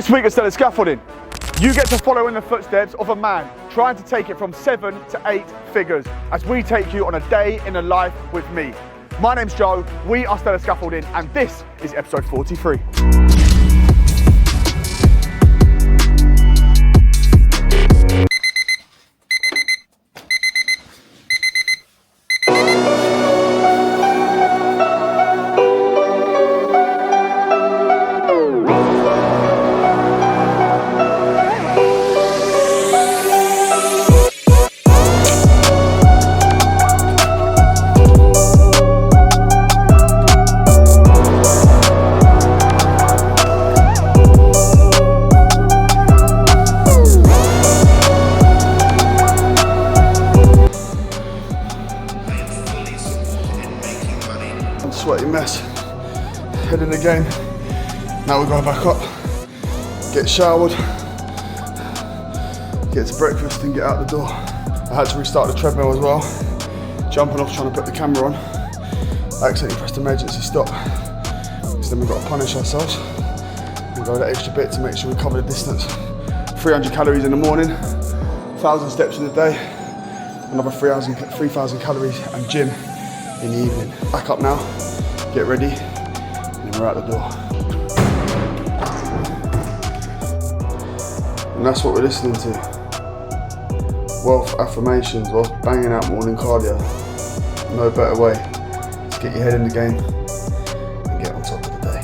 This week at Scaffolding, you get to follow in the footsteps of a man trying to take it from 7 to 8 figures as we take you on a day in the life with me. My name's Joe, we are Scaffolding, and this is episode 43. Sweaty mess, head in the game. Now we go back up, get showered, get to breakfast and get out the door. I had to restart the treadmill as well, jumping off trying to put the camera on. I accidentally pressed emergency stop, because then we've got to punish ourselves and go that extra bit to make sure we cover the distance. 300 calories in the morning, 1,000 steps in the day, another 3,000 calories and gym in the evening. Back up now, get ready, and then we're out the door. And that's what we're listening to. Wealth affirmations whilst banging out morning cardio. No better way to get your head in the game and get on top of the day.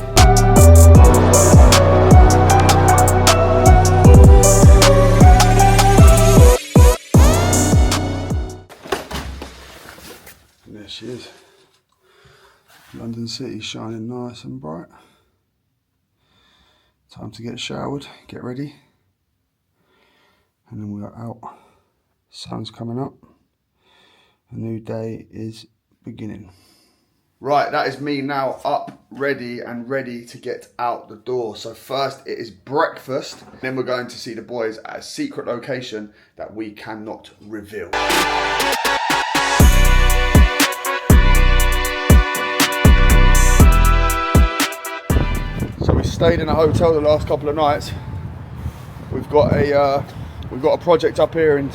And there she is. London City shining nice and bright. Time to get showered, get ready, and then we are out. Sun's coming up, a new day is beginning. Right, that is me now up, ready to get out the door. So first it is breakfast, then we're going to see the boys at a secret location that we cannot reveal. Stayed in a hotel the last couple of nights. We've got a project up here and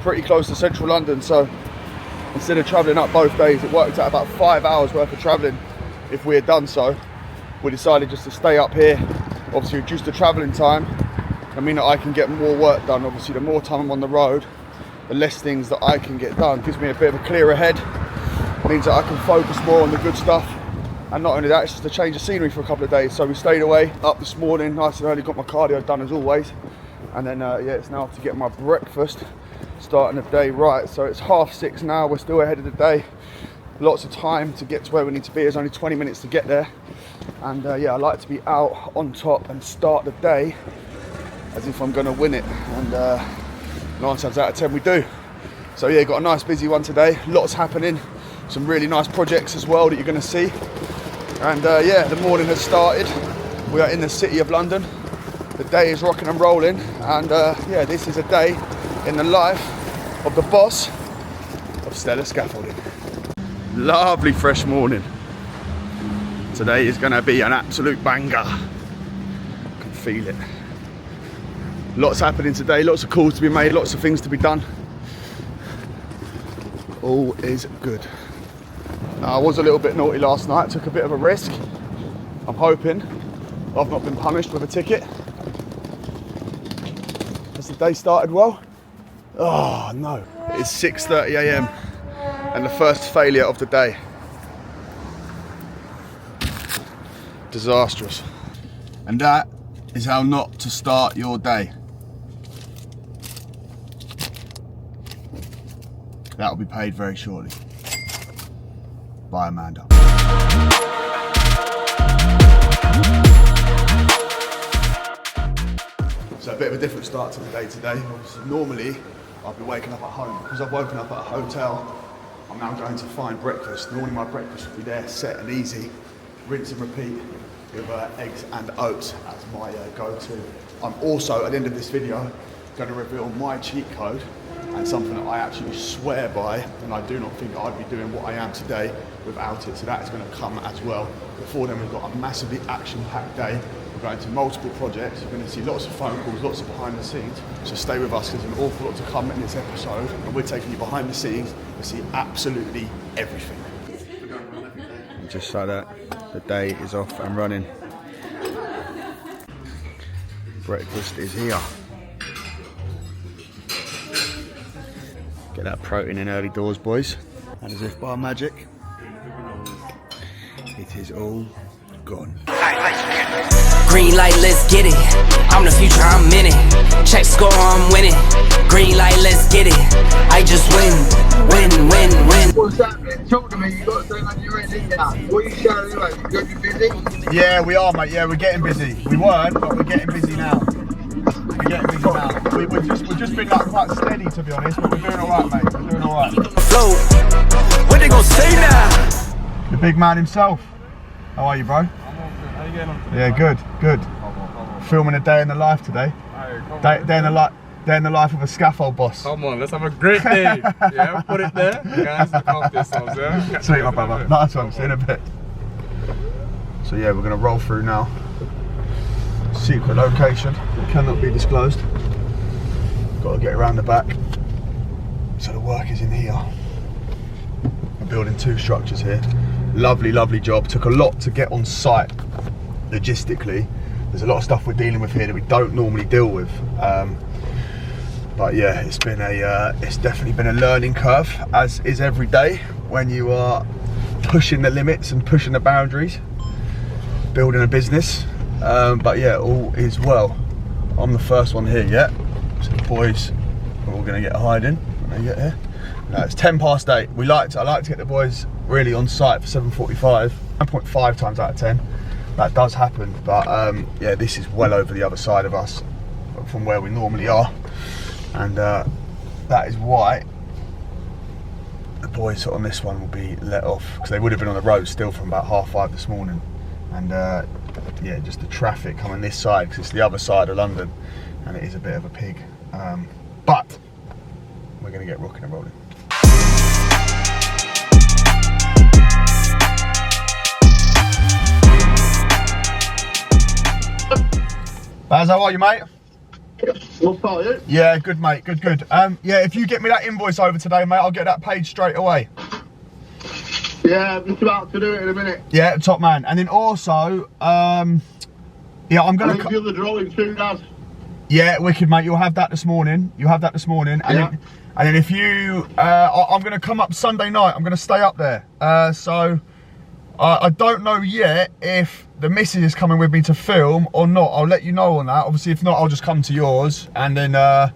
pretty close to central London, so instead of travelling up both days, it worked out about 5 hours worth of travelling if we had done so. We decided just to stay up here, obviously reduce the travelling time. I mean that I can get more work done. Obviously the more time I'm on the road, the less things that I can get done. It gives me a bit of a clearer head, it means that I can focus more on the good stuff. And not only that, it's just a change of scenery for a couple of days. So we stayed away, up this morning, nice and early, got my cardio done as always. And then, yeah, it's now up to get my breakfast, starting the day right. So it's 6:30 now, we're still ahead of the day. Lots of time to get to where we need to be. There's only 20 minutes to get there. And yeah, I like to be out on top and start the day as if I'm gonna win it. And 9 times out of 10 we do. So yeah, got a nice busy one today. Lots happening. Some really nice projects as well that you're gonna see. And yeah, the morning has started. We are in the city of London. The day is rocking and rolling. And yeah, this is a day in the life of the boss of Scaffolding. Lovely fresh morning. Today is gonna be an absolute banger. I can feel it. Lots happening today, lots of calls to be made, lots of things to be done. All is good. I was a little bit naughty last night, took a bit of a risk. I'm hoping I've not been punished with a ticket. Has the day started well? Oh no. It's 6:30 a.m. and the first failure of the day. Disastrous. And that is how not to start your day. That will be paid very shortly. By Amanda. So a bit of a different start to the day today. Obviously, normally I'd be waking up at home. Because I've woken up at a hotel, I'm now going to find breakfast. Normally my breakfast would be there, set and easy, rinse and repeat with eggs and oats as my go-to. I'm also, at the end of this video, going to reveal my cheat code and something that I actually swear by, and I do not think I'd be doing what I am today without it. So that is going to come as well. Before then, we've got a massively action-packed day. We're going to multiple projects. You're going to see lots of phone calls, lots of behind the scenes. So stay with us, there's an awful lot to come in this episode, and we're taking you behind the scenes to see absolutely everything. Just like that, the day is off and running. Breakfast is here. Get that protein in early doors, boys. And as if by magic, it is all gone. Green light, let's get it. I'm the future, I'm in it. Check score, I'm winning. Green light, let's get it. I just win. What's happening? Talk to me. You got something on your head, didn't you? What are you showing anyway? You got you busy? Yeah, we are, mate. Yeah, we're getting busy. We weren't, but we're getting busy now. We've just been like quite steady, to be honest, but we're doing all right, mate. We're doing all right. Flow. What they gonna say now? The big man himself. How are you, bro? I'm all good. How you getting on today? Yeah, good. Filming a day in the life today. Day in the life of a scaffold boss. Come on, let's have a great day. Yeah, put it there. Guys, look after yourselves, yeah? Sweet, my brother. Nice one. See you in a bit. So yeah, we're gonna roll through now. Secret location cannot be disclosed. Got to get around the back. So the work is in here. We're building 2 structures here. Lovely job. Took a lot to get on site logistically. There's a lot of stuff we're dealing with here that we don't normally deal with. But yeah, it's definitely been a learning curve, as is every day when you are pushing the limits and pushing the boundaries, building a business. But yeah, all is well. I'm the first one here yet, so the boys are all going to get hiding when they get here. No, it's 10 past 8. I like to get the boys really on site for 7:45. 9.5 times out of 10 that does happen, but yeah, this is well over the other side of us from where we normally are, and that is why the boys on this one will be let off, because they would have been on the road still from about 5:30 this morning. And yeah, just the traffic coming this side, because it's the other side of London and it is a bit of a pig, but we're going to get rocking and rolling. Baz, how are you, mate? What's about you? Yeah, good, mate, good. Yeah, if you get me that invoice over today, mate, I'll get that paid straight away. Yeah, I'm just about to do it in a minute. Yeah, top man. And then also, yeah, I'm gonna give you the drawing too, Dad. Yeah, wicked, mate. You'll have that this morning. And yeah. Then if you, I'm gonna come up Sunday night. I'm gonna stay up there. So I don't know yet if the missus is coming with me to film or not. I'll let you know on that. Obviously, if not, I'll just come to yours. And then, but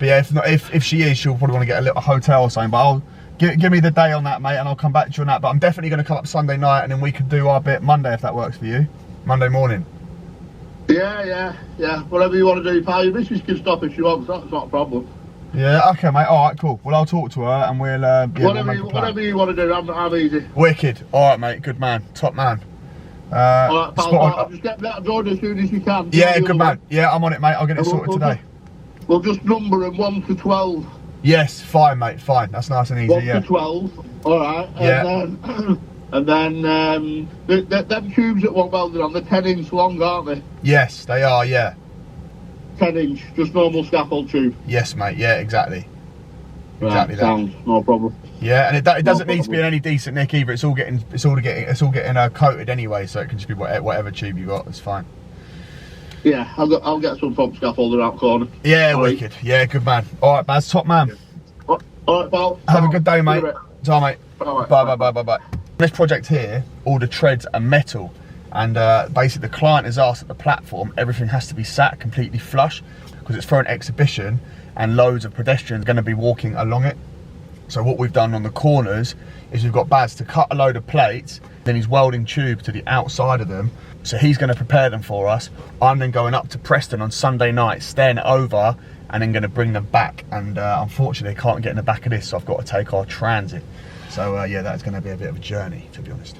yeah, if she is, she'll probably want to get a little hotel or something. But I'll. Give me the day on that, mate, and I'll come back to you on that. But I'm definitely going to come up Sunday night, and then we could do our bit Monday if that works for you. Monday morning. Yeah. Whatever you want to do, pal. Your missus can stop if she wants. That's not a problem. Yeah. Okay, mate. All right. Cool. Well, I'll talk to her, and we'll. Yeah, whatever you want to do, I'm easy. Wicked. All right, mate. Good man. Top man. All right, pal. Just get that drawing as soon as you can. Yeah. Good man. Yeah, I'm on it, mate. I'll get it sorted today. We'll just number them 1 to 12. Yes, fine, mate, fine. That's nice and easy, 1 to 12, alright. Yeah. And then them tubes that want welded on, they're 10 inch long, aren't they? Yes, they are, yeah. 10 inch, just normal scaffold tube. Yes, mate, yeah, exactly. Right, exactly that. Sounds, no problem. Yeah, and it doesn't need to be in any decent nick either. It's all getting coated anyway, so it can just be whatever tube you got, it's fine. Yeah, I'll get some from scaffolding out corner. Yeah, all wicked. Right. Yeah, good man. All right, Baz, top man. Yeah. All right, pal. Have a good day, mate. Bye, mate. Bye. This project here, all the treads are metal, and basically the client has asked that the platform, everything has to be sat completely flush, because it's for an exhibition, and loads of pedestrians are going to be walking along it. So what we've done on the corners is we've got Baz to cut a load of plates, then he's welding tube to the outside of them. So he's going to prepare them for us. I'm then going up to Preston on Sunday night, staying over, and then going to bring them back. And unfortunately, they can't get in the back of this, so I've got to take our transit. So yeah, that's going to be a bit of a journey, to be honest.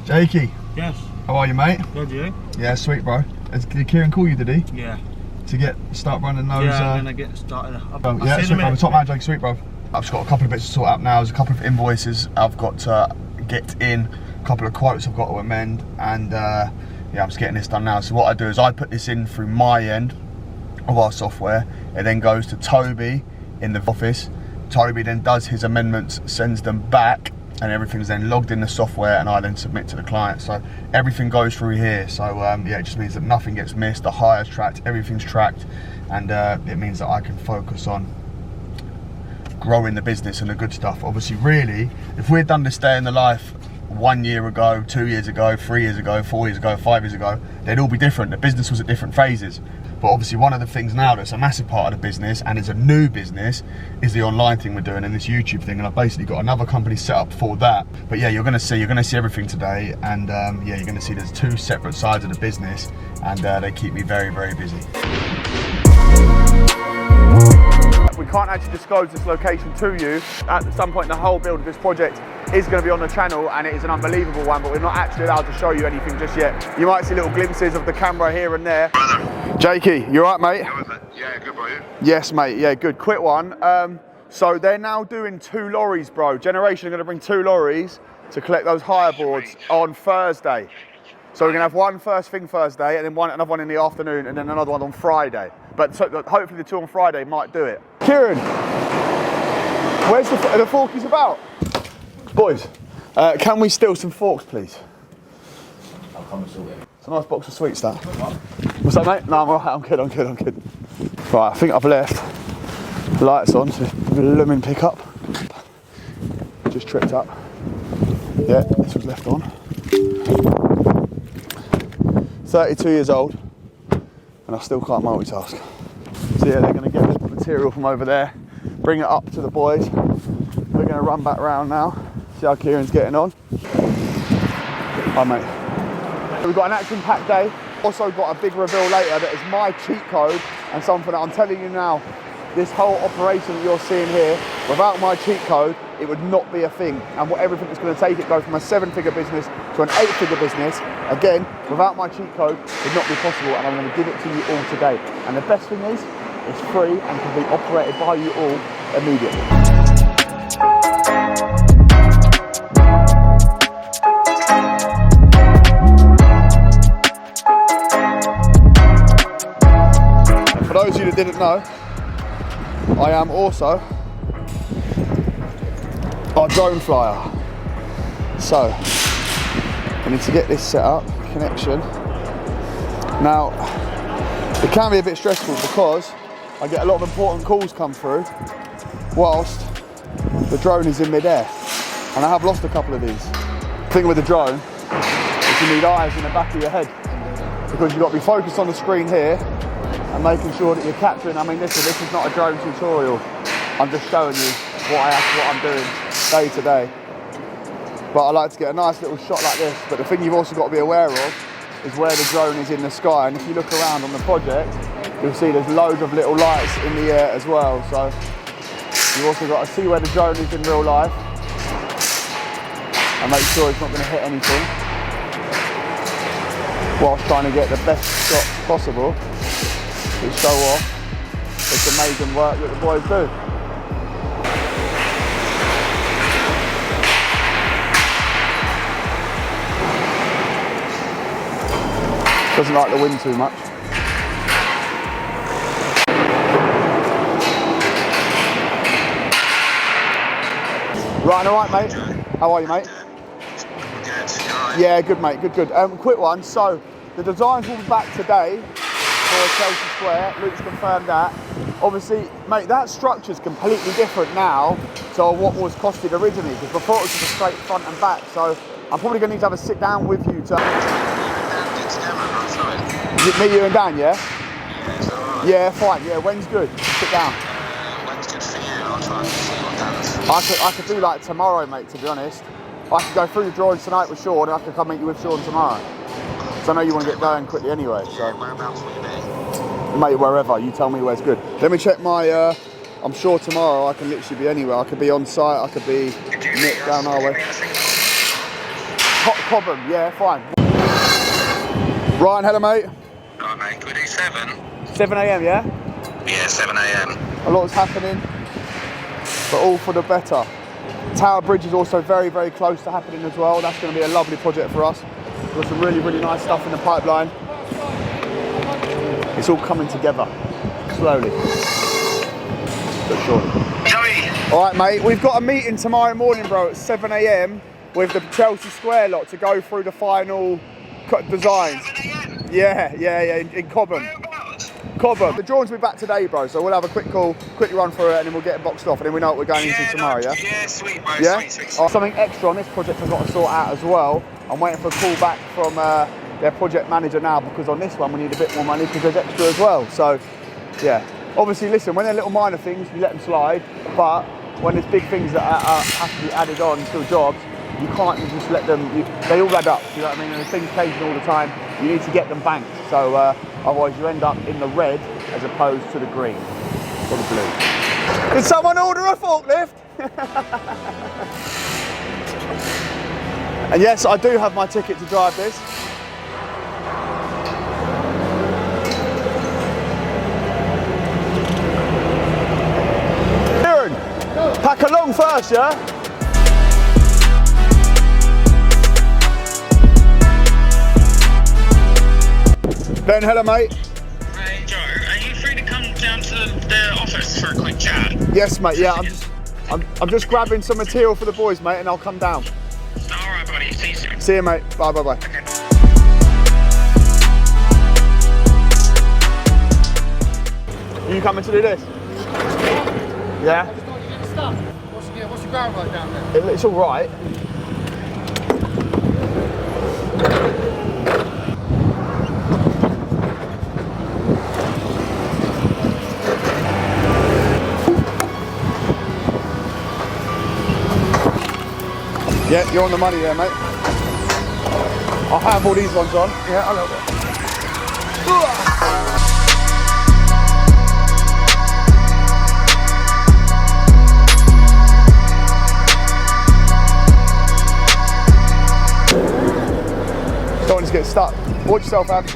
Jakey. Yes. How are you, mate? Good, you? Yeah, sweet, bro. Did Kieran call you, did he? Yeah. To start running those? Yeah, and then I get started. Yeah, sweet, bro. Top man, Jakey, sweet, bro. I've just got a couple of bits to sort out now. There's a couple of invoices I've got to get in, a couple of quotes I've got to amend, and yeah, I'm just getting this done now. So what I do is I put this in through my end of our software. It then goes to Toby in the office. Toby then does his amendments, sends them back, and everything's then logged in the software, and I then submit to the client. So everything goes through here. So yeah, it just means that nothing gets missed, the hire's tracked, everything's tracked, and it means that I can focus on growing the business and the good stuff. Obviously, really, if we'd done this day in the life 1 year ago, 2 years ago, 3 years ago, 4 years ago, 5 years ago, they'd all be different. The business was at different phases. But obviously one of the things now that's a massive part of the business, and it's a new business, is the online thing we're doing and this YouTube thing, and I've basically got another company set up for that. But yeah, you're gonna see everything today, and yeah, you're gonna see there's two separate sides of the business, and they keep me very, very busy. We can't actually disclose this location to you. At some point, the whole build of this project is going to be on the channel, and it is an unbelievable one, but we're not actually allowed to show you anything just yet. You might see little glimpses of the camera here and there. Jakey, you all right, mate? Yeah, good, bro. Yes, mate. Yeah, good. Quick one. So they're now doing 2 lorries, bro. Generation are going to bring 2 lorries to collect those hire boards on Thursday. So we're going to have one first thing Thursday, and then another one in the afternoon, and then another one on Friday. But so, hopefully the 2 on Friday might do it. Kieran, where's the forkies about? Boys, can we steal some forks, please? I'll come and sort it. It's a nice box of sweets, that. What's that, mate? No, I'm all right. I'm good. Right, I think I've left the lights on, so blooming pick-up. Just tripped up. Yeah, this was left on. 32 years old, and I still can't multitask. So yeah, they're going to get the material from over there, bring it up to the boys. We're going to run back round now, see how Kieran's getting on. Hi, mate. We've got an action-packed day. Also got a big reveal later that is my cheat code, and something that I'm telling you now, this whole operation that you're seeing here, without my cheat code, it would not be a thing. And what everything is going to take it go from a 7-figure business to an 8-figure business. Again, without my cheat code, would not be possible, and I'm going to give it to you all today. And the best thing is, it's free and can be operated by you all immediately. For those of you that didn't know, I am also our drone flyer. So, I need to get this set up, connection. Now, it can be a bit stressful because I get a lot of important calls come through whilst the drone is in midair. And I have lost a couple of these. The thing with the drone is you need eyes in the back of your head, because you've got to be focused on the screen here and making sure that you're capturing. I mean, this is not a drone tutorial. I'm just showing you what I'm doing day to day. But I like to get a nice little shot like this. But the thing you've also got to be aware of is where the drone is in the sky. And if you look around on the project, you'll see there's loads of little lights in the air as well. So you've also got to see where the drone is in real life and make sure it's not going to hit anything, whilst trying to get the best shot possible to show off this amazing work that the boys do. Doesn't like the wind too much. Right, all right, mate. How are you, mate? Good. Yeah, good, mate. Good. Quick one. So, the designs will be back today for Chelsea Square. Luke's confirmed that. Obviously, mate, that structure's completely different now to what was costed originally, because before it was just a straight front and back. So, I'm probably going to need to have a sit down with you to... Meet you and Dan, yeah? Yeah, fine. Yeah, when's good? Sit down. When's good for you? I'll try and see what Dan's. I could do like tomorrow, mate, to be honest. I could go through the drawings tonight with Sean, and I could come meet you with Sean tomorrow. So I know you want to get going quickly anyway, so. Yeah, whereabouts will you be? Mate, wherever. You tell me where's good. Let me check my, I'm sure tomorrow I can literally be anywhere. I could be on site, I could be nipped down our way. Cobham, yeah, fine. Ryan, hello, mate. Alright, mate, can we do 7? 7 AM, yeah? Yeah, 7 AM. A lot's happening, but all for the better. Tower Bridge is also very, very close to happening as well. That's going to be a lovely project for us. We've got some really, really nice stuff in the pipeline. It's all coming together, slowly, but surely. All right, mate, we've got a meeting tomorrow morning, bro, at 7 AM with the Chelsea Square lot to go through the final designs. 7 AM? Yeah, in Cobham. Cobham. The drawings will be back today, bro, so we'll have a quick call, quickly run through it, and then we'll get it boxed off, and then we know what we're going into tomorrow, yeah? Yeah, sweet, bro, Yeah? sweet. Something extra on this project I've got to sort out as well. I'm waiting for a call back from their project manager now, because on this one we need a bit more money because there's extra as well. So, yeah. Obviously, listen, when they're little minor things, you let them slide, but when there's big things that have to be added on to jobs, you can't just let them, they all add up, you know what I mean? And the things changing all the time, you need to get them banked. So otherwise you end up in the red as opposed to the green or the blue. Did someone order a forklift? And yes, I do have my ticket to drive this. Aaron, pack along first, yeah? Ben, hello, mate. Hey, Joe, are you free to come down to the office for a quick chat? Yes, mate. Yeah, I'm just grabbing some material for the boys, mate, and I'll come down. All right, buddy. See you soon. See you, mate. Bye. Okay. You coming to do this? Yeah. What's the ground like down there? It's all right. Yeah, you're on the money there, mate. I'll have all these ones on. Yeah, I know. Don't want to get stuck. Watch yourself, Ab.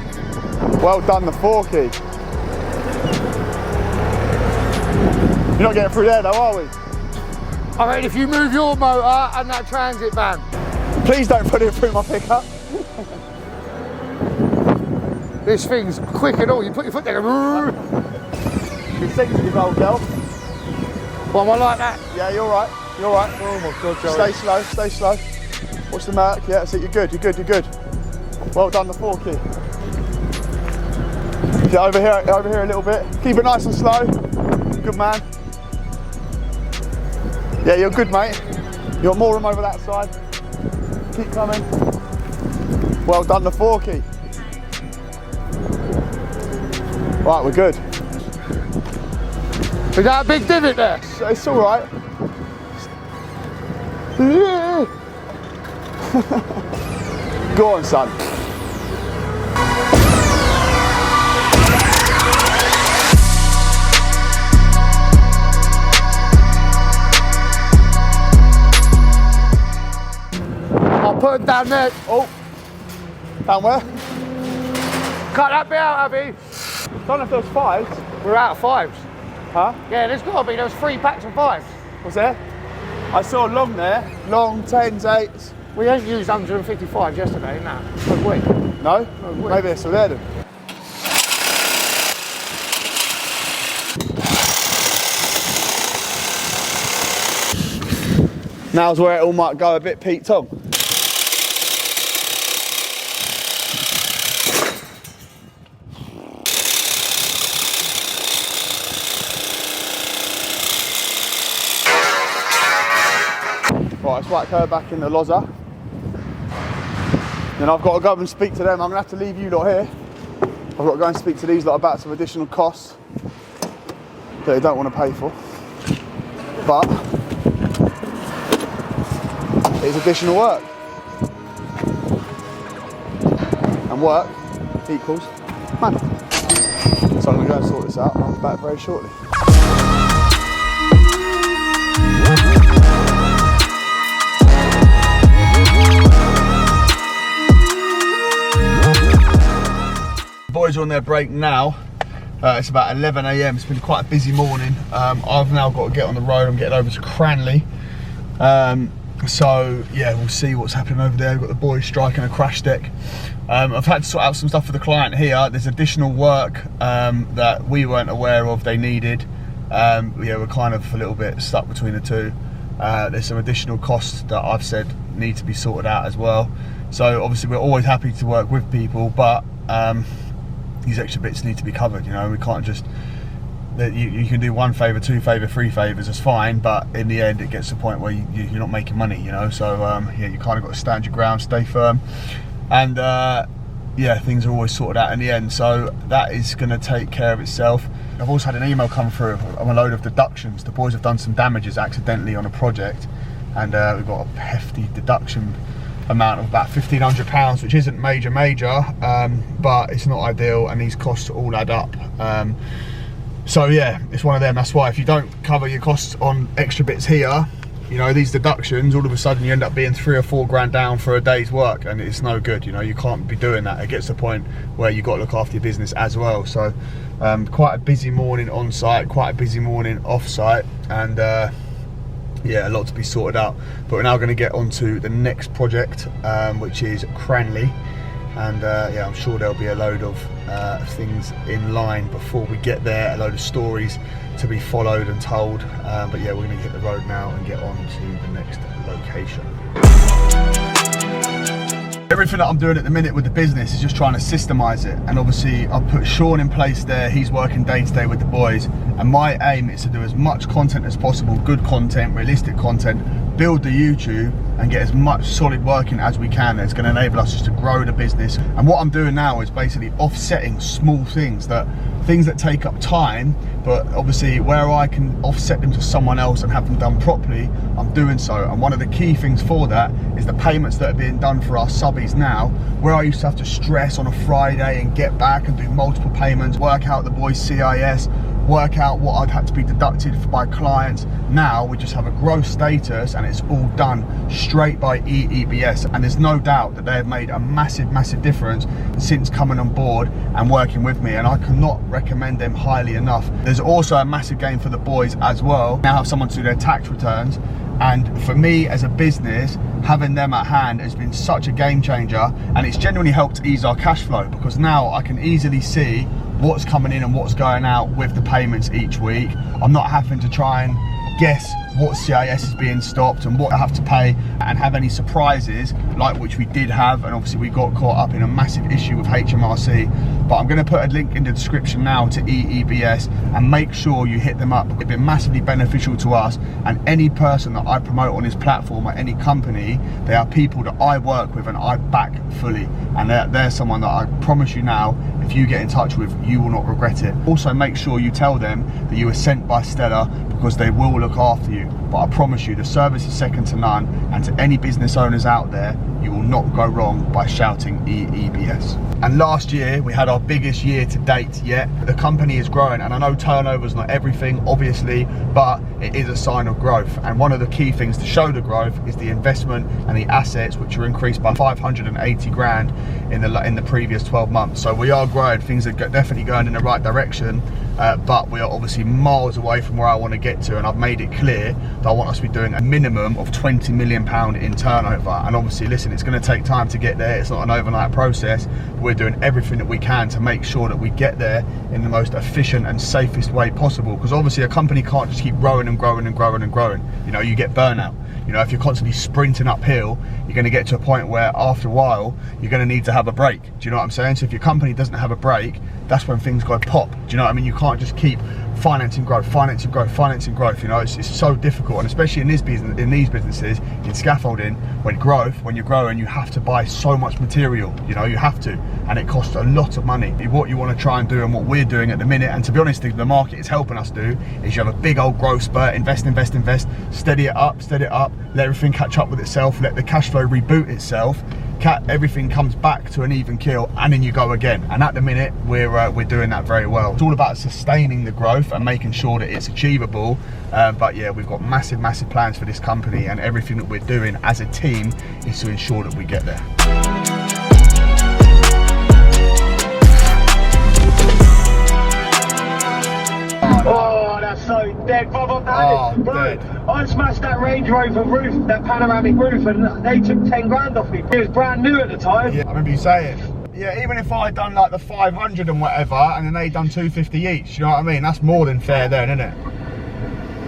Well done, the forky. You're not getting through there, though, are we? I mean, if you move your motor and that transit van. Please don't put it through my pickup. This thing's quick and all. You put your foot there. You're sensitive, old girl. Well, am I like that? Yeah, you're right. You're right. Oh my God, Joey. Stay slow, stay slow. Watch the mark. Yeah, that's it. You're good, you're good, you're good. Well done, the forky. Get over here a little bit. Keep it nice and slow. Good man. Yeah, you're good, mate. You got more room over that side. Keep coming. Well done, the forky. Right, we're good. Is that a big divot there? It's all right. Go on, son. I'll put it down there. Oh, down where? Cut that bit out, Abby. Don't know if there was fives. We're out of fives. Huh? Yeah, there's got to be. There was 3 packs of fives. Was there? I saw long there. Long 10s, 8s. We ain't used 155 yesterday, nah. Good week. No? No, Maybe they're still there then. Now's where it all might go a bit Pete Tong. Right, let's whack her back in the lozer. Then I've got to go and speak to them. I'm going to have to leave you lot here. I've got to go and speak to these lot about some additional costs that they don't want to pay for. But it's additional work. And work equals money. So I'm going to go and sort this out and I'll be back very shortly. Boys are on their break now. It's about 11 AM. It's been quite a busy morning. I've now got to get on the road. I'm getting over to Cranley. So yeah, we'll see what's happening over there. We've got the boys striking a crash deck. I've had to sort out some stuff for the client here. There's additional work that we weren't aware of they needed. Yeah, we're kind of a little bit stuck between the two. There's some additional costs that I've said need to be sorted out as well. So obviously we're always happy to work with people, but these extra bits need to be covered. You know, we can't just, you can do 1 favour, 2 favour, 3 favours, it's fine, but in the end it gets to the point where you're not making money, you know. So yeah, you kind of got to stand your ground, stay firm, and yeah, things are always sorted out in the end. So that is going to take care of itself. I've also had an email come through on a load of deductions. The boys have done some damages accidentally on a project, and we've got a hefty deduction amount of about £1,500, which isn't major, but it's not ideal, and these costs all add up. So yeah, it's one of them. That's why if you don't cover your costs on extra bits here, you know, these deductions, all of a sudden you end up being 3 or 4 grand down for a day's work, and it's no good. You know, you can't be doing that. It gets to the point where you've got to look after your business as well. So quite a busy morning on site, quite a busy morning off site, and yeah, a lot to be sorted out. But we're now going to get on to the next project, which is Cranley. And yeah, I'm sure there'll be a load of things in line before we get there, a load of stories to be followed and told. But yeah, we're going to hit the road now and get on to the next location. Everything that I'm doing at the minute with the business is just trying to systemize it, and obviously I've put Sean in place there. He's working day to day with the boys, and my aim is to do as much content as possible, good content, realistic content, build the YouTube and get as much solid working as we can. That's going to enable us just to grow the business. And what I'm doing now is basically offsetting small things that take up time, but obviously where I can offset them to someone else and have them done properly, I'm doing so. And one of the key things for that is the payments that are being done for our subbies now, where I used to have to stress on a Friday and get back and do multiple payments, work out the boys' CIS, work out what I'd had to be deducted by clients. Now we just have a gross status and it's all done straight by EEBS, and there's no doubt that they have made a massive difference since coming on board and working with me, and I cannot recommend them highly enough. There's also a massive gain for the boys as well. Now have someone to do their tax returns, and for me as a business, having them at hand has been such a game changer, and it's genuinely helped ease our cash flow, because now I can easily see what's coming in and what's going out with the payments each week. I'm not having to try and guess what CIS is being stopped and what I have to pay and have any surprises like which we did have, and obviously we got caught up in a massive issue with HMRC. But I'm going to put a link in the description now to EEBS, and make sure you hit them up. It's been massively beneficial to us, and any person that I promote on this platform or any company, they are people that I work with and I back fully, and they're someone that I promise you now, if you get in touch with, you will not regret it. Also make sure you tell them that you were sent by Stella, because they will look after you. But I promise you, the service is second to none, and to any business owners out there, you will not go wrong by shouting EEBS. And last year we had our biggest year to date yet. The company is growing, and I know turnover is not everything obviously, but it is a sign of growth. And one of the key things to show the growth is the investment and the assets, which are increased by 580 grand in the previous 12 months. So we are growing, things are definitely going in the right direction, but we are obviously miles away from where I want to get to, and I've made it clear that I want us to be doing a minimum of £20 million in turnover. And obviously listen, it's going to take time to get there, it's not an overnight process, but we're doing everything that we can to make sure that we get there in the most efficient and safest way possible, because obviously a company can't just keep growing and growing and growing and growing. You know, you get burnout. You know, if you're constantly sprinting uphill, you're going to get to a point where after a while you're going to need to have a break. Do you know what I'm saying? So if your company doesn't have a break, that's when things go pop. Do you know what I mean? You can't just keep financing growth. You know, it's so difficult, and especially in this business, in these businesses, in scaffolding, when you're growing, you have to buy so much material. You know, you have to, and it costs a lot of money. What you want to try and do, and what we're doing at the minute, and to be honest, the market is helping us do, is you have a big old growth spurt, invest, steady it up, let everything catch up with itself, let the cash flow reboot itself. Everything comes back to an even keel, and then you go again. And at the minute we're doing that very well. It's all about sustaining the growth and making sure that it's achievable, but yeah, we've got massive plans for this company, and everything that we're doing as a team is to ensure that we get there. Oh, that's so dead, Bob. I smashed that Range Rover roof, that panoramic roof, and they took 10 grand off me. It was brand new at the time. Yeah, I remember you saying. Yeah, even if I'd done like the 500 and whatever, and then they'd done 250 each, you know what I mean? That's more than fair then, isn't it?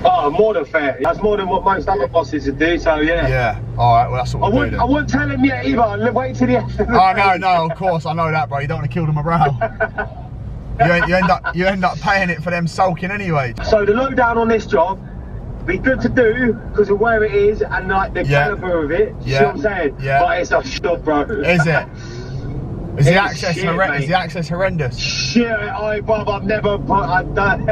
Oh, more than fair. That's more than what most other bosses would do, so yeah. Yeah, alright, well that's what we'll do then. I wouldn't tell him yet either, wait till the end of the Oh, no, of course, I know that, bro. You don't want to kill the morale. you end up paying it for them sulking anyway. So the lowdown on this job, be good to do because of where it is and like the caliber of it. You see what I'm saying? Yeah. But it's a shit, bro. Is it? Is the access horrendous? Shit, I've never put. I've done.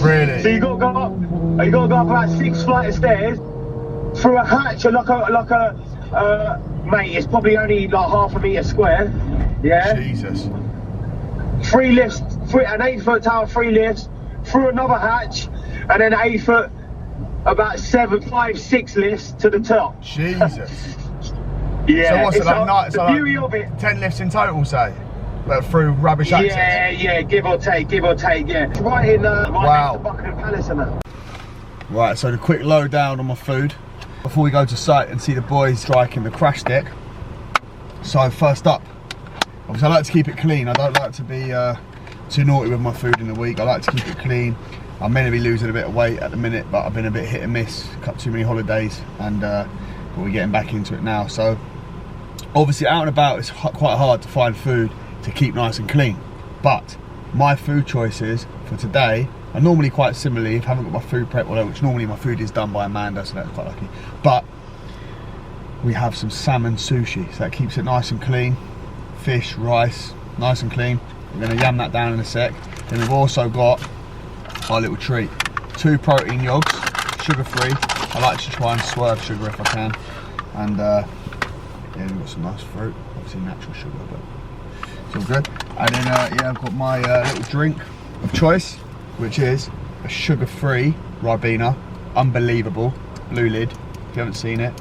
Really? So you got to go up. You got to go up about 6 flights of stairs through a hatch, like a mate. It's probably only like half a metre square. Yeah. Jesus. 3 lifts, an 8-foot tower, 3 lifts through another hatch, and then 8 foot, about 5, 6 lifts to the top. Jesus. Yeah, so what's it like? The beauty of it. 10 lifts in total, say? But through rubbish access? Yeah, give or take, yeah. It's right in next to Buckingham Palace and that. Right, so the quick lowdown on my food before we go to site and see the boys striking the crash deck. So first up, obviously I like to keep it clean. I don't like to be too naughty with my food in the week. I like to keep it clean. I'm meant to be losing a bit of weight at the minute, but I've been a bit hit and miss, cut too many holidays, and but we're getting back into it now. So obviously out and about it's quite hard to find food to keep nice and clean, but my food choices for today are normally quite similar. If I haven't got my food prep, which normally my food is done by Amanda, so that's quite lucky, but we have some salmon sushi, so that keeps it nice and clean. Fish, rice, nice and clean. We're going to yam that down in a sec. Then we've also got our little treat, 2 protein yogs, sugar free. I like to try and swerve sugar if I can, and yeah, we've got some nice fruit, obviously natural sugar, but it's all good. And then yeah, I've got my little drink of choice, which is a sugar-free Ribena, unbelievable, blue lid. If you haven't seen it,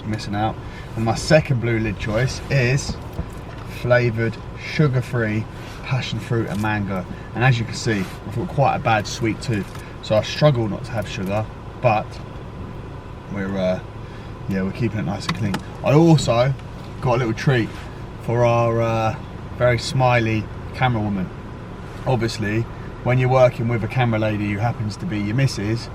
you're missing out. And my second blue lid choice is flavoured, sugar-free passion fruit and mango. And as you can see, I've got quite a bad sweet tooth, so I struggle not to have sugar, but we're keeping it nice and clean. I also got a little treat for our very smiley camera woman. Obviously, when you're working with a camera lady who happens to be your missus,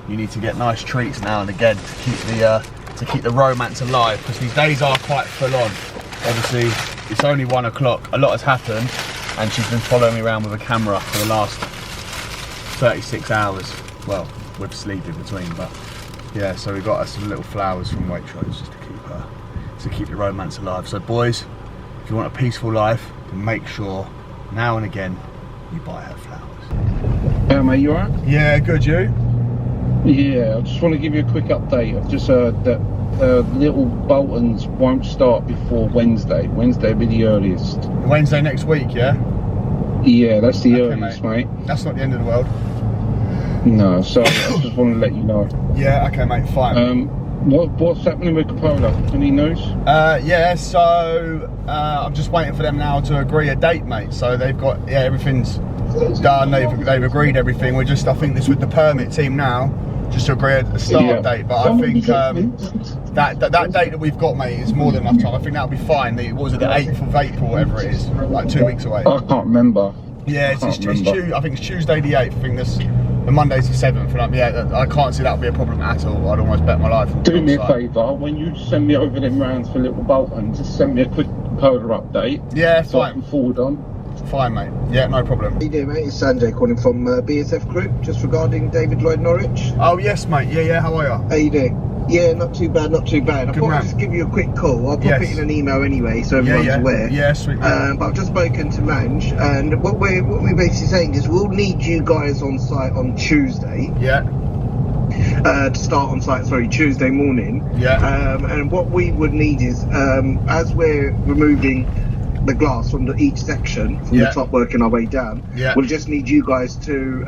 you need to get nice treats now and again to keep the romance alive, because these days are quite full on. Obviously, it's only 1 o'clock, a lot has happened, and she's been following me around with a camera for the last 36 hours. Well, with sleep in between, but yeah, so we got her some little flowers from Waitrose just to keep the romance alive. So boys, if you want a peaceful life, then make sure now and again you buy her flowers. Yeah, mate, you alright? Yeah, good, you? Yeah, I just want to give you a quick update. I've just heard that Little Boltons won't start before Wednesday. Wednesday will be the earliest. Wednesday next week, yeah? Yeah, that's the earliest, mate. That's not the end of the world. No, so I just want to let you know. Yeah, okay, mate, fine. What's happening with Capola? Any news? Yeah, so I'm just waiting for them now to agree a date, mate. So they've got, yeah, everything's done. They've agreed everything. We're just, I think this with the permit team now, just to agree a start date. But I think that date that we've got, mate, is more than enough time. I think that'll be fine. What was it, the 8th of April, whatever it is, like 2 weeks away. I can't remember. Yeah, I think it's Tuesday the 8th. I think the Monday's the 7th, and yeah, I can't see that would be a problem at all. I'd almost bet my life on. Do me a favour, when you send me over them rounds for Little Bolton, just send me a quick polar update. Yeah, so fine. I can forward on. Fine, mate. Yeah, no problem. How you doing, mate? It's Sanjay calling from BSF Group, just regarding David Lloyd Norwich. Oh yes, mate. Yeah. How are you? How you doing? Yeah, not too bad, not too bad. I thought I'd just give you a quick call. I'll pop it in an email anyway, so everyone's aware. Yeah, sweet. But I've just spoken to Manj, and what we're basically saying is we'll need you guys on site on Tuesday. Yeah. To start on site, Tuesday morning. Yeah. And what we would need is, as we're removing the glass from each section, from the top working our way down, we'll just need you guys to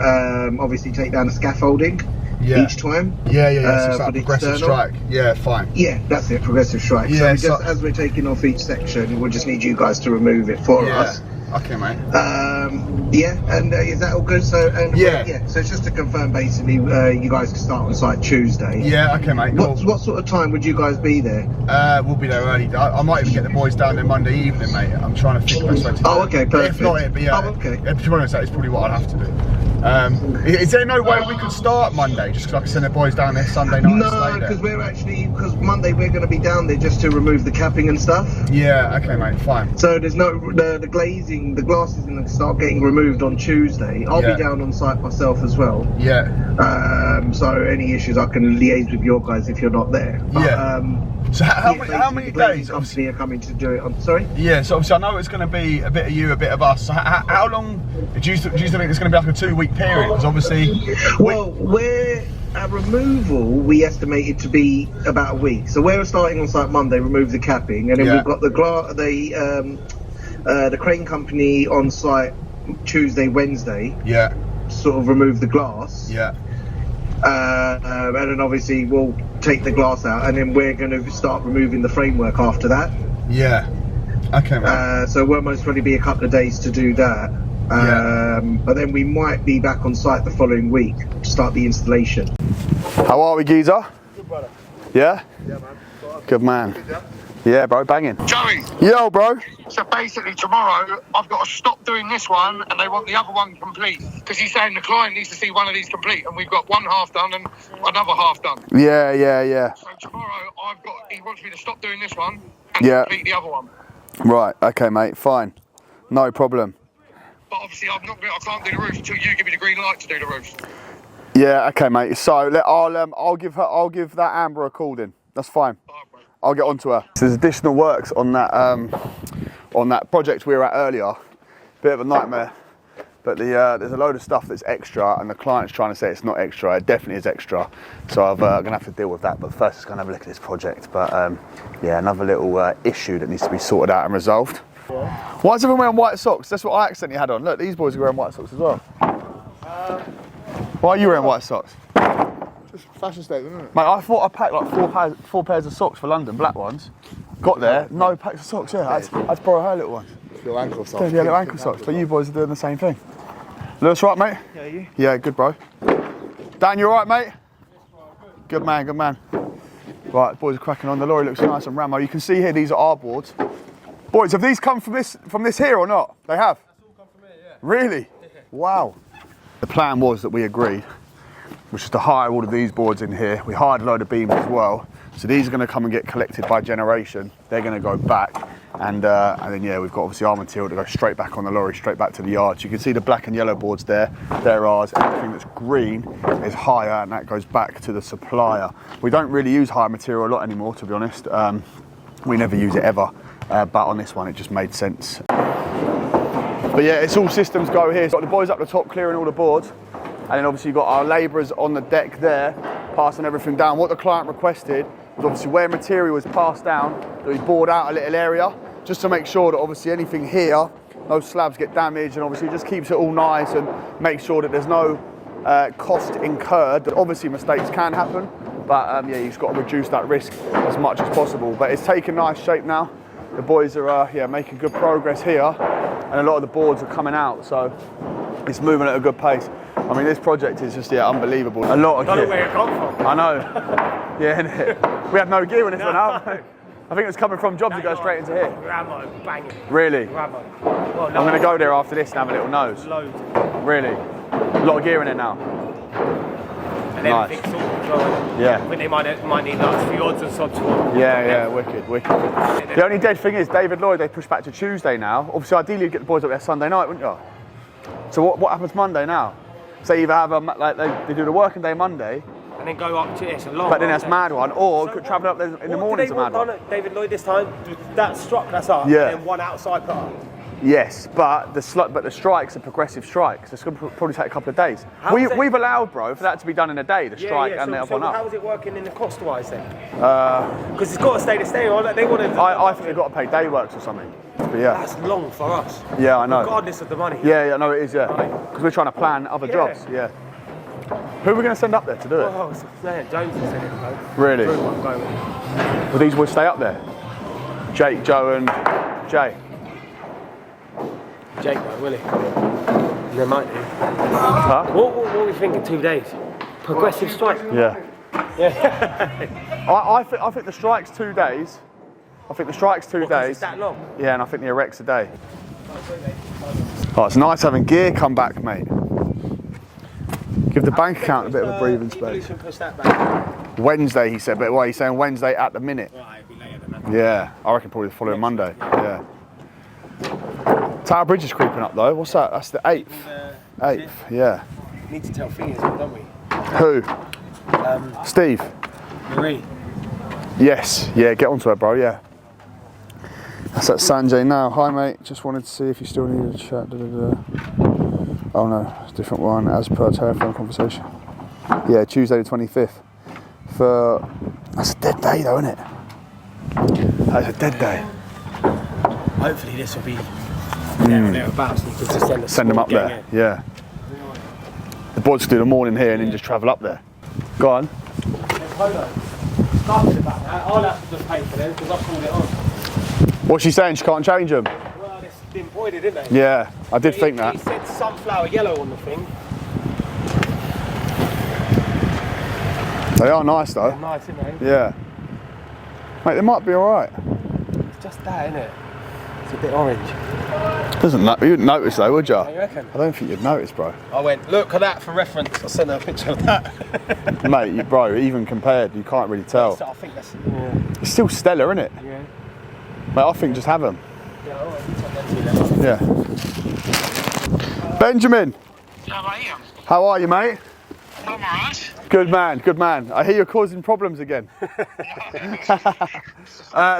obviously take down the scaffolding each time. So it's like progressive strike. Yeah, fine. Yeah, that's it, progressive strike. So as we're taking off each section, we'll just need you guys to remove it for us. Okay, mate. Yeah, and is that all good? So, Yeah. So it's just to confirm, basically, you guys can start on site Tuesday. Yeah, okay, mate. Cool. What sort of time would you guys be there? We'll be there early. I might even get the boys down there Monday evening, mate. I'm trying to think the best way to do it. Okay, perfect. If not, but yeah. Oh, okay. To be honest, it's probably what I'll have to do. Is there no way we could start Monday, just because I can send the boys down there Sunday night? No, because Monday we're going to be down there just to remove the capping and stuff. Yeah, okay, mate, fine. So there's no the glazing, the glass is going to start getting removed on Tuesday. I'll be down on site myself as well. Yeah. So any issues I can liaise with your guys if you're not there. But, yeah. So how many days? Company are coming to do it on. Sorry. Yeah. So obviously I know it's going to be a bit of you, a bit of us. So how long do you think it's going to be like a 2-week period? Because obviously. Well, our removal we estimated to be about a week. So we're starting on site Monday, remove the capping, and then we've got the crane company on site Tuesday, Wednesday. Yeah. Sort of remove the glass. Yeah. And then obviously we'll take the glass out, and then we're going to start removing the framework after that. Yeah. Okay, mate. So we'll most probably be a couple of days to do that. But then we might be back on site the following week to start the installation. How are we, geezer? Good, brother. Yeah? Yeah, man. Good man. Yeah, bro, banging. Joey. Yo, bro. So basically tomorrow I've got to stop doing this one and they want the other one complete because he's saying the client needs to see one of these complete and we've got one half done and another half done. Yeah. So tomorrow he wants me to stop doing this one and complete the other one. Right, okay, mate, fine. No problem. But obviously I can't do the roof until you give me the green light to do the roof. Yeah, okay, mate. So I'll give that Amber a call then. That's fine. I'll get onto her. There's additional works on that project we were at earlier. Bit of a nightmare, but there's a load of stuff that's extra, and the client's trying to say it's not extra. It definitely is extra. So I'm gonna have to deal with that. But first, just gonna have a look at this project. But yeah, another little issue that needs to be sorted out and resolved. Why is everyone wearing white socks? That's what I accidentally had on. Look, these boys are wearing white socks as well. Why are you wearing white socks? Just fashion statement, isn't it? Mate, I thought I packed like four pairs of socks for London, black ones. Got there, no packs of socks, yeah. I had to borrow her little ones. Little ankle socks. Yeah, little ankle socks. So you boys are doing the same thing. Lewis, right, mate? Yeah, you? Yeah, good, bro. Dan, you all right, mate? Good man, good man. Right, boys are cracking on. The lorry looks nice and Ramo. You can see here, these are our boards. Boys, have these come from this here or not? They have? That's all come from here, yeah. Really? Wow. The plan was that we agreed, which is to hire all of these boards in here. We hired a load of beams as well. So these are going to come and get collected by generation. They're going to go back. And then, yeah, we've got obviously our material to go straight back on the lorry, straight back to the yard. So you can see the black and yellow boards there. They're ours. Everything that's green is hire, and that goes back to the supplier. We don't really use hire material a lot anymore, to be honest. We never use it ever. But on this one, it just made sense. But yeah, it's all systems go here. So got the boys up the top clearing all the boards. And then obviously you've got our labourers on the deck there, passing everything down. What the client requested was obviously where material was passed down, that we bored out a little area, just to make sure that obviously anything here, no slabs get damaged, and obviously it just keeps it all nice and makes sure that there's no cost incurred. That obviously mistakes can happen, but yeah, you've just got to reduce that risk as much as possible. But it's taken nice shape now. The boys are making good progress here, and a lot of the boards are coming out, so it's moving at a good pace. I mean, this project is just unbelievable. A lot of gear. I don't know where it come from. I know. Yeah, innit? We had no gear in this one out. I think it was coming from jobs that go straight into here. Ramo, banging. Really? Ramo. Well, I'm going to go there after this and have a little nose. Loads. Really? A lot of gear in it now. And nice. everything's sorted as well. Yeah. I think they might need like a few odds and sods. Yeah, wicked. The only dead thing is David Lloyd, they pushed back to Tuesday now. Obviously, ideally you'd get the boys up there Sunday night, wouldn't you? So what happens Monday now? So either have they do the working day Monday, and then go up to it's a long. But then that's mad one, or could travel up there in the morning's a mad one. David Lloyd this time, that struck us up, yeah. And then one outside put up. Yes, but the strikes are progressive strikes. It's going to probably take a couple of days. We've allowed, bro, for that to be done in a day, the strike and the other one up. How is it working in the cost-wise then? Because it's got to stay the same. They want to. I think they've got to pay day works or something. But yeah. That's long for us. Yeah, I know. Regardless of the money. Yeah, no, it is, yeah. Because we're trying to plan other jobs, yeah. Who are we going to send up there to do it? Oh, Jones is in it, though. Really? Will these boys stay up there? Jake, Joe and Jay? Jake, though, will he? They might do. Huh? What were we thinking? 2 days? Progressive strike? Yeah. Yeah. I think the strike's 2 days. I think the strike's 2 days. It's that long? Yeah, and I think the erect's a day. Oh, it's nice having gear come back, mate. Give the bank account a bit of a breathing space. Push that back. Wednesday, he said, but what, he's saying Wednesday at the minute. Right, it'll be later than that. Yeah, I reckon probably the following Monday. Yeah. Tower Bridge is creeping up though. What's that? That's the 8th. 8th, yeah. Need to tell Fingers, don't we? Who? Steve. Marie. Yes, yeah, get onto her, bro, yeah. That's at Sanjay now. Hi, mate. Just wanted to see if you still needed a chat. Oh no, it's a different one as per telephone conversation. Yeah, Tuesday the 25th. That's a dead day though, isn't it? That's a dead day. Hopefully this will be there or thereabouts. You can just send them up there, yeah. The boys can do the morning here and then just travel up there. Go on. Started about that. I'll have to just pay for them because I called it on. What's she saying? She can't change them? Well, it's been embroidered, didn't they? Yeah, I did think that. He said sunflower yellow on the thing. They are nice though. They're nice, isn't they? Yeah. Mate, they might be alright. It's just that, isn't it? It's a bit orange. You wouldn't notice though, would you? Oh, you reckon? I don't think you'd notice, bro. I went, look at that for reference. I sent her a picture of that. Mate, bro, even compared, you can't really tell. I think that's... Yeah. It's still stellar, isn't it? Yeah. Mate, I think just have them. Yeah, all right, you take that too, Yeah. Benjamin. How are you? How are you, mate? I'm alright. Good man, good man. I hear you're causing problems again.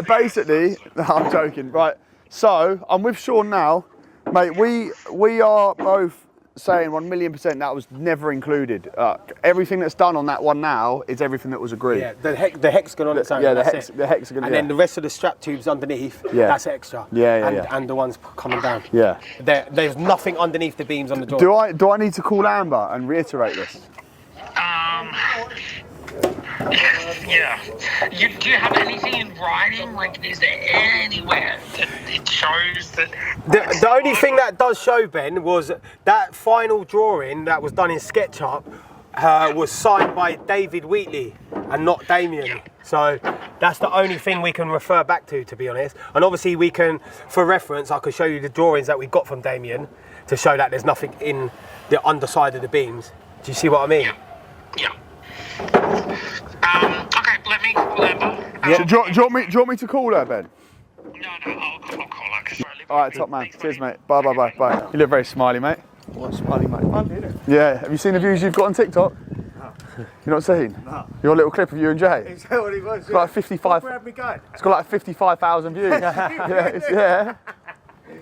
Basically, no, I'm joking. Right, so I'm with Sean now. Mate, we are both saying 1,000,000% that was never included. Everything that's done on that one now is everything that was agreed. Yeah, the hexagon on its own. Yeah, the hexagon. And then the rest of the strap tubes underneath, that's extra. And the ones coming down. Yeah. There's nothing underneath the beams on the joint. Do I need to call Amber and reiterate this? Yeah. Do you have anything in writing? Like, is there anywhere that it shows that... The only thing that does show, Ben, was that final drawing that was done in SketchUp was signed by David Wheatley and not Damien. Yeah. So that's the only thing we can refer back to be honest. And obviously we can, for reference, I could show you the drawings that we got from Damien to show that there's nothing in the underside of the beams. Do you see what I mean? Yeah. Okay, let me call Amber. Do you want me to call her, Ben? No, I'll call her. Alright, top man. Cheers, mate. Bye. You look very smiley, mate. What smiley, mate? Fun, isn't it? Yeah. Have you seen the views you've got on TikTok? No. You've not seen? No. Your little clip of you and Jay? Is that what it was? It's got like 55. Where have we going? It's got like 55,000 views. Yeah.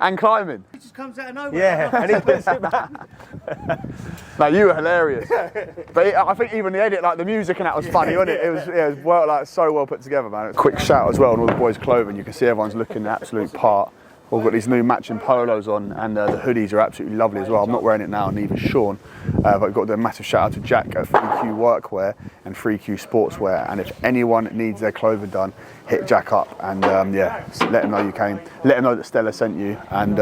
And climbing. It just comes out of nowhere. Yeah, and he puts it back. No, you were hilarious. But I think even the edit, like the music and that was funny, wasn't it? It was so well put together, man. Quick shout as well on all the boys' clothing. You can see everyone's looking the absolute part. We've got these new matching polos on, and the hoodies are absolutely lovely as well. I'm not wearing it now, neither Sean. But we've got a massive shout out to Jack at 3Q Workwear and 3Q Sportswear. And if anyone needs their clothing done, hit Jack up and let him know you came. Let him know that Stella sent you, and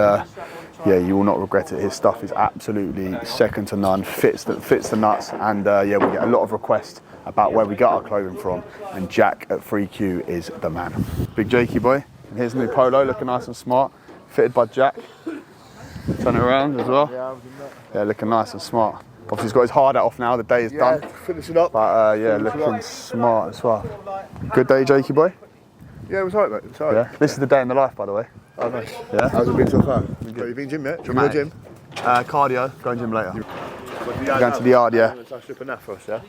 you will not regret it. His stuff is absolutely second to none. Fits the nuts, and we get a lot of requests about where we get our clothing from. And Jack at 3Q is the man. Big Jakey boy. And here's a new polo, looking nice and smart, fitted by Jack. Turn it around as well. Yeah, looking nice and smart. Obviously he's got his hard hat off now, the day is done. Finishing up. But looking smart as well. Good day, Jakey boy? Yeah, it was alright, mate. It was alright. Yeah. This is the day in the life, by the way. Oh, nice. Yeah. How's it been so far? You been gym yet? Do you want to go gym? Cardio, going gym later. We're going to the yard, yeah.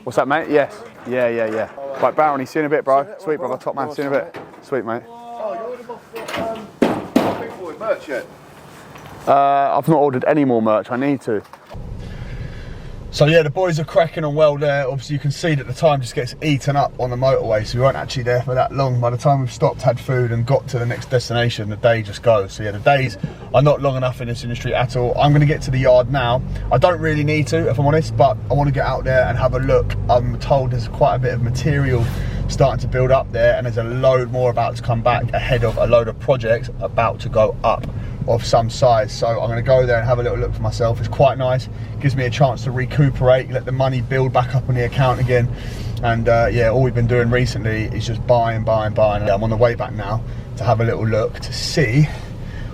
What's that, mate? Yes. Yeah. Right, Barony, see you in a bit, bro. Sweet, brother, top man, see you in a bit. Sweet, mate. Merch yet? I've not ordered any more merch, I need to. So yeah, the boys are cracking on well there. Obviously you can see that the time just gets eaten up on the motorway, so we weren't actually there for that long. By the time we've stopped, had food and got to the next destination, the day just goes. So yeah, the days are not long enough in this industry at all. I'm gonna get to the yard now. I don't really need to, if I'm honest, but I wanna get out there and have a look. I'm told there's quite a bit of material starting to build up there, and there's a load more about to come back ahead of a load of projects about to go up. of some size. So I'm going to go there and have a little look for myself. It's quite nice, gives me a chance to recuperate, let the money build back up on the account again. And yeah, all we've been doing recently is just buying. I'm on the way back now to have a little look to see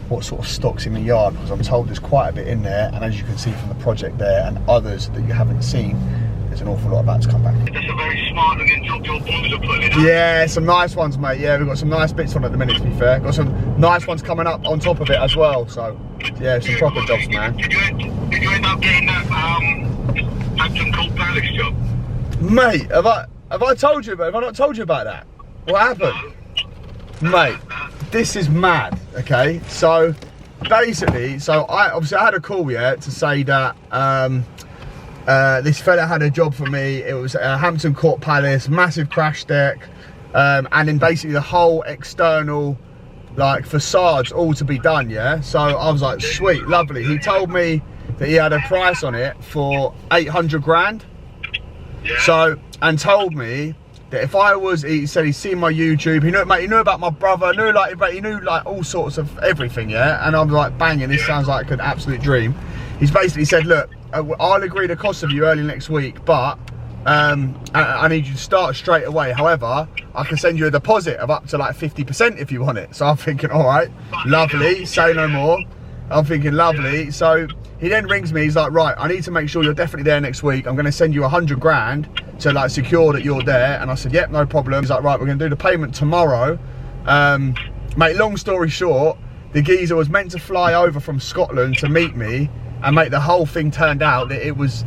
what sort of stock's in the yard, because I'm told there's quite a bit in there, and as you can see from the project there and others that you haven't seen, there's an awful lot about to come back. That's a very smart looking job your boys are putting in. Yeah, some nice ones, mate. Yeah, we've got some nice bits on at the minute, to be fair. Got some nice ones coming up on top of it as well. So yeah, some proper jobs, man. Did you end up getting that Hampton Court Palace job? Mate, have I told you about? Have I not told you about that? What happened? No. Mate, this is mad. Okay, so basically, I had a call to say that this fella had a job for me. It was Hampton Court Palace, massive crash deck, and then basically the whole external like facades all to be done. Yeah, so I was like, sweet, lovely. He told me that he had a price on it for 800 grand. Yeah. So, and told me that if I was, he said he'd seen my YouTube, he knew about my brother, he knew like all sorts of everything, yeah? And I'm like, banging, this sounds like an absolute dream. He's basically said, look, I'll agree the cost of you early next week, but I need you to start straight away. However, I can send you a deposit of up to like 50% if you want it. So I'm thinking, all right, lovely, say no more. I'm thinking, lovely. So he then rings me, he's like, right, I need to make sure you're definitely there next week. I'm gonna send you 100 grand to like secure that you're there. And I said, yep, no problem. He's like, right, we're gonna do the payment tomorrow. Mate, long story short, the geezer was meant to fly over from Scotland to meet me, and mate, the whole thing turned out that he was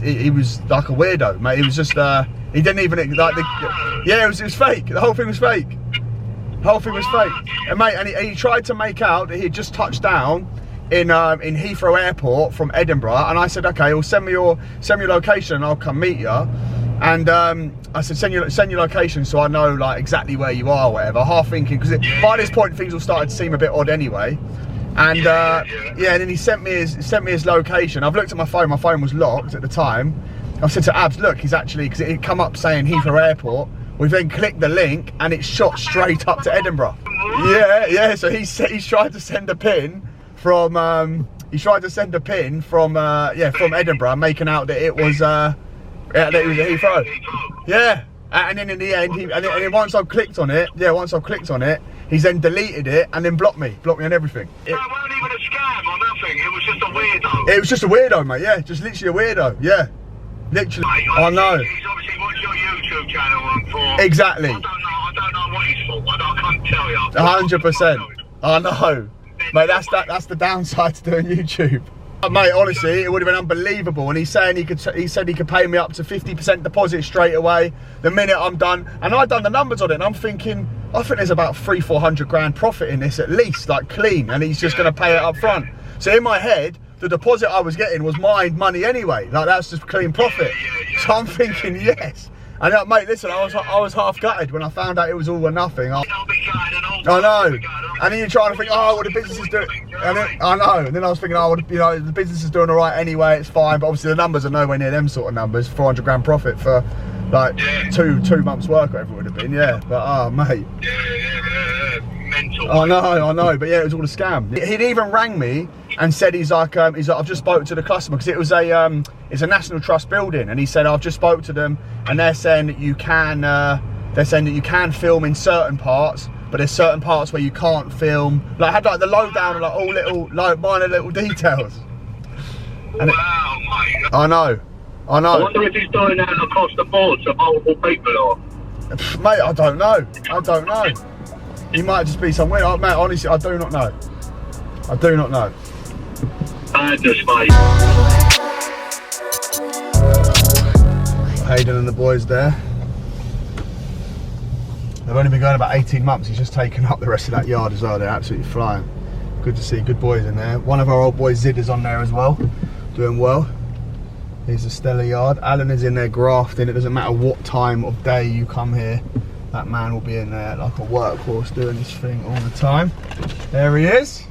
like a weirdo, mate. He was just, he didn't even, like, yeah, it was fake. The whole thing was fake. The whole thing was fake. And mate, and he tried to make out that he had just touched down in Heathrow Airport from Edinburgh, and I said, okay, well, send me your location and I'll come meet you. And I said, send your location so I know like exactly where you are, or whatever. Half thinking, because by this point things all started to seem a bit odd anyway. And yeah, and then he sent me his location. I've looked at my phone. My phone was locked at the time. I said to Abs, look, he's actually, because it come up saying Heathrow Airport. We then clicked the link and it shot straight up to Edinburgh. Yeah. So he's tried to send a pin from from Edinburgh, making out that it was that it was a Heathrow. Yeah. And then in the end, and then once I've clicked on it, he's then deleted it and then blocked me on everything. It wasn't even a scam or nothing. It was just a weirdo. It was just a weirdo, mate. Yeah, just literally a weirdo. Yeah, literally. Mate, I know. He's obviously watched your YouTube channel for. Exactly. I don't know what he's for. I can't tell you. 100%. I know, mate. That's the downside to doing YouTube. Mate, honestly, it would have been unbelievable. And he said he could pay me up to 50% deposit straight away the minute I'm done. And I'd done the numbers on it, and I'm thinking, I think there's about 300-400 grand profit in this at least, like clean. And he's just going to pay it up front. So in my head, the deposit I was getting was my money anyway. Like, that's just clean profit. So I'm thinking, yes. And mate, listen, I was half gutted when I found out it was all or nothing. I know. And then you're trying to think, oh, what the business is doing. And then, I know. And then I was thinking, oh, you know, the business is doing all right anyway. It's fine. But obviously the numbers are nowhere near them sort of numbers. 400 grand profit for like two months' work, or whatever it would have been. Yeah. But oh, mate. Mental. I know. But yeah, it was all a scam. He'd even rang me and said he's like I've just spoke to the customer, because it was it's a National Trust building, and he said I've just spoke to them and they're saying that you can film in certain parts, but there's certain parts where you can't film. Like, had like the lowdown and like all little like minor little details. And wow, mate. I know. I wonder if he's doing that across the board to multiple people, or. Mate, I don't know. He might just be somewhere. Mate, honestly, I do not know. Madness, mate. Hayden and the boys there. They've only been going about 18 months. He's just taken up the rest of that yard as well. They're absolutely flying. Good to see, good boys in there. One of our old boys, Zid, is on there as well, doing well. Here's the Stella yard. Alan is in there grafting. It doesn't matter what time of day you come here, that man will be in there like a workhorse doing his thing all the time. There he is.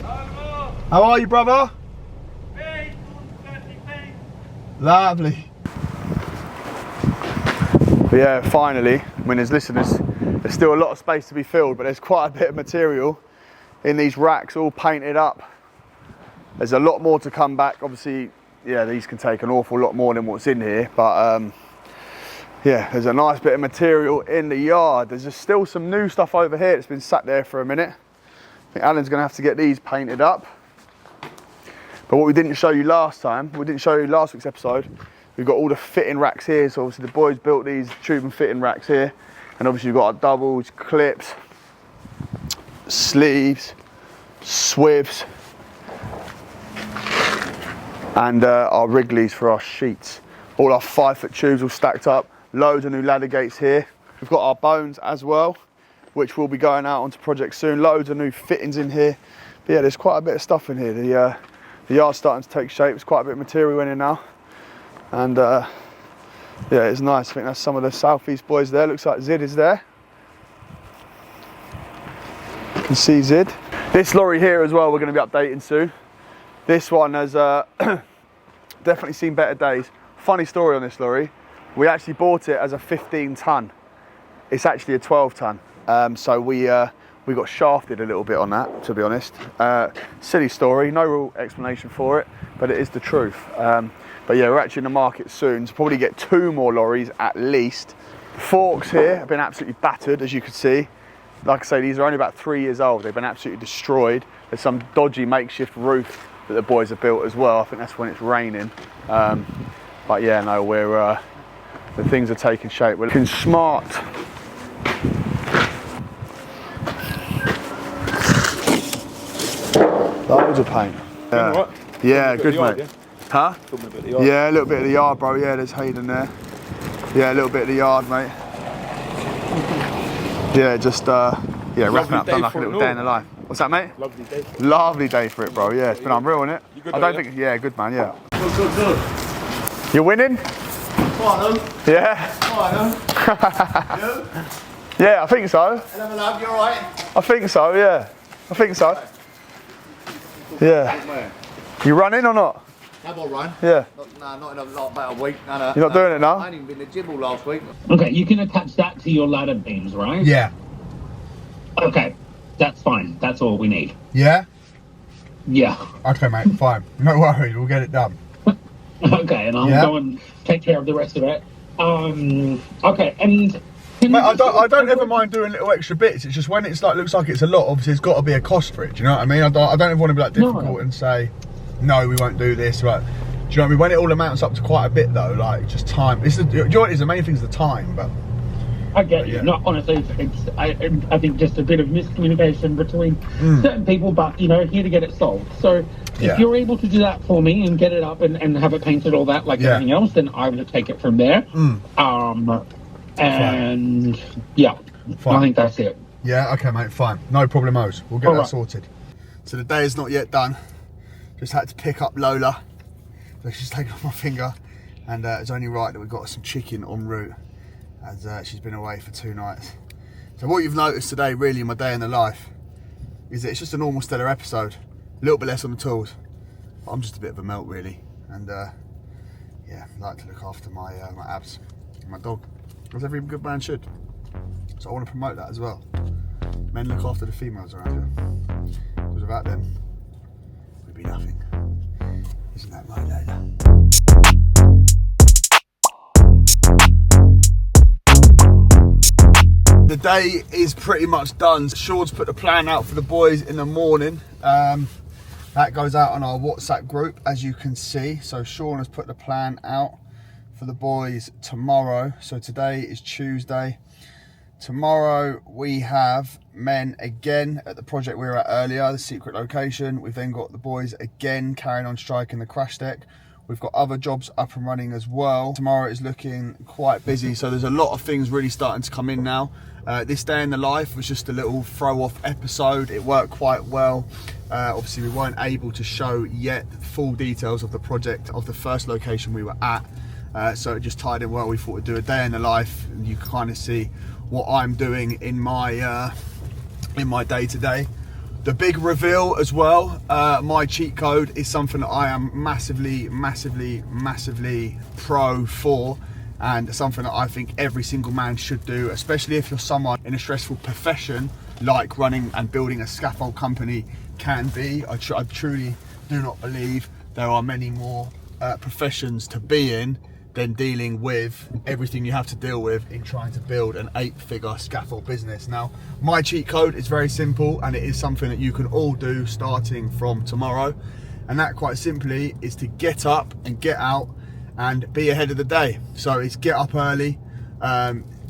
How are you, brother? Lovely. But yeah, finally, I mean, there's still a lot of space to be filled, but there's quite a bit of material in these racks, all painted up. There's a lot more to come back. Obviously, yeah, these can take an awful lot more than what's in here, but yeah, there's a nice bit of material in the yard. There's just still some new stuff over here that's been sat there for a minute. I think Alan's gonna have to get these painted up. But what we didn't show you last time, we didn't show you last week's episode, we've got all the fitting racks here. So obviously the boys built these tube and fitting racks here. And obviously we've got our doubles, clips, sleeves, swivs, and our Wrigleys for our sheets. All our 5-foot tubes all stacked up. Loads of new ladder gates here. We've got our bones as well, which will be going out onto projects soon. Loads of new fittings in here. But yeah, there's quite a bit of stuff in here. The yard's starting to take shape. There's quite a bit of material in here now. And yeah, it's nice. I think that's some of the Southeast boys there. Looks like Zid is there. You can see Zid. This lorry here as well, we're going to be updating soon. This one has definitely seen better days. Funny story on this lorry. We actually bought it as a 15 ton. It's actually a 12 ton. So we got shafted a little bit on that, to be honest. Silly story, no real explanation for it, but it is the truth. But yeah, we're actually in the market soon to probably get 2 more lorries at least. The forks here have been absolutely battered, as you can see. Like I say, these are only about 3 years old. They've been absolutely destroyed. There's some dodgy makeshift roof that the boys have built as well. I think that's when it's raining. But yeah, no, the things are taking shape. We're looking smart. Loads of paint. Yeah, good mate. Yeah. Huh? Yeah, a little bit of the yard, bro. Yeah, there's Hayden there. Yeah, a little bit of the yard, mate. Yeah, just yeah, wrapping up, done like a little day in the life. What's that, mate? Lovely day. Lovely day for it, bro. Yeah, it's been unreal, isn't it? I don't think. Yeah, good man. Yeah. Good. You're winning? Come on, Yeah. Come on, Yeah, I think so. Hello, love, you alright? I think so. Yeah, I think so. Yeah. You running or not? Have I run? Yeah. Not in about a week. No. You're not doing it now? I ain't even been to gym all last week. Okay, you can attach that to your ladder beams, right? Yeah. Okay, that's fine. That's all we need. Yeah? Yeah. Okay, mate, fine. No worries, we'll get it done. Okay, and I'll go and take care of the rest of it. Okay, and... Mate, I don't ever mind doing little extra bits. It's just when it's like looks like it's a lot. Obviously, it's got to be a cost for it. Do you know what I mean? I don't ever want to be like difficult and say, no, we won't do this. But do you know what I mean? When it all amounts up to quite a bit, though, like just time. It's the main thing is the time. But I get you. No, honestly, I think just a bit of miscommunication between certain people. But you know, here to get it solved. So if you're able to do that for me and get it up and have it painted, all that like everything else, then I will take it from there. And yeah, I think that's it. Yeah, okay, mate, fine. No problemos. We'll get that sorted. So the day is not yet done. Just had to pick up Lola. So she's taken off my finger. And it's only right that we've got some chicken en route as she's been away for 2 nights. So what you've noticed today, really, in my day in the life, is that it's just a normal Stellar episode. A little bit less on the tools. But I'm just a bit of a melt, really. And yeah, I like to look after my abs and my dog. As every good man should. So I want to promote that as well. Men look after the females around here. Because without them, we'd be nothing. Isn't that right, Lola? The day is pretty much done. Sean's put the plan out for the boys in the morning. That goes out on our WhatsApp group, as you can see. So Sean has put the plan out for the boys tomorrow. So today is Tuesday. Tomorrow we have men again at the project we were at earlier, the secret location. We've then got the boys again carrying on striking the crash deck. We've got other jobs up and running as well. Tomorrow is looking quite busy, so there's a lot of things really starting to come in now. This day in the life was just a little throw-off episode. It worked quite well. Obviously we weren't able to show yet the full details of the project of the first location we were at. So it just tied in well. We thought we'd do a day in the life, and you can kind of see what I'm doing in my day to day. The big reveal as well, my cheat code is something that I am massively pro for, and something that I think every single man should do, especially if you're someone in a stressful profession like running and building a scaffold company can be. I truly do not believe there are many more professions to be in than dealing with everything you have to deal with in trying to build an 8-figure scaffold business. Now, my cheat code is very simple, and it is something that you can all do starting from tomorrow, and that quite simply is to get up and get out and be ahead of the day. So it's get up early,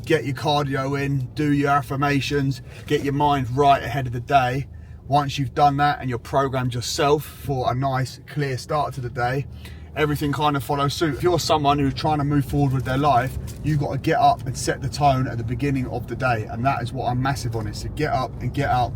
get your cardio in, do your affirmations, get your mind right ahead of the day. Once you've done that and you're programmed yourself for a nice clear start to the day, everything kind of follows suit. If you're someone who's trying to move forward with their life, you've got to get up and set the tone at the beginning of the day, and that is what I'm massive on, is to get up and get out.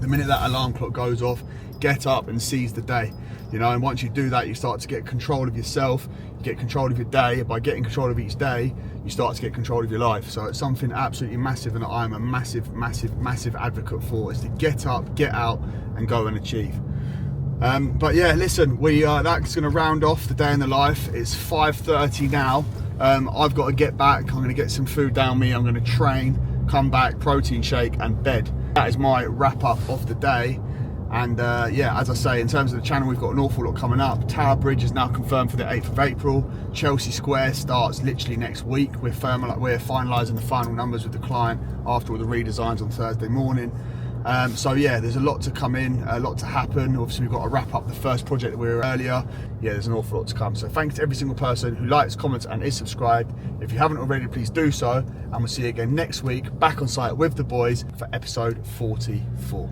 The minute that alarm clock goes off, get up and seize the day. You know, and once you do that, you start to get control of yourself, you get control of your day, and by getting control of each day, you start to get control of your life. So it's something absolutely massive, and I'm a massive advocate for, is to get up, get out, and go and achieve. But yeah, listen, that's going to round off the day in the life. It's 5:30 now. I've got to get back. I'm going to get some food down me. I'm going to train, come back, protein shake, and bed. That is my wrap up of the day. And yeah, as I say, in terms of the channel, we've got an awful lot coming up. Tower Bridge is now confirmed for the 8th of April. Chelsea Square starts literally next week. We're finalising the final numbers with the client after all the redesigns on Thursday morning. So yeah, there's a lot to come in, a lot to happen. Obviously, we've got to wrap up the first project that we were earlier. Yeah, there's an awful lot to come. So thanks to every single person who likes, comments, and is subscribed. If you haven't already, please do so. And we'll see you again next week, back on site with the boys for episode 44.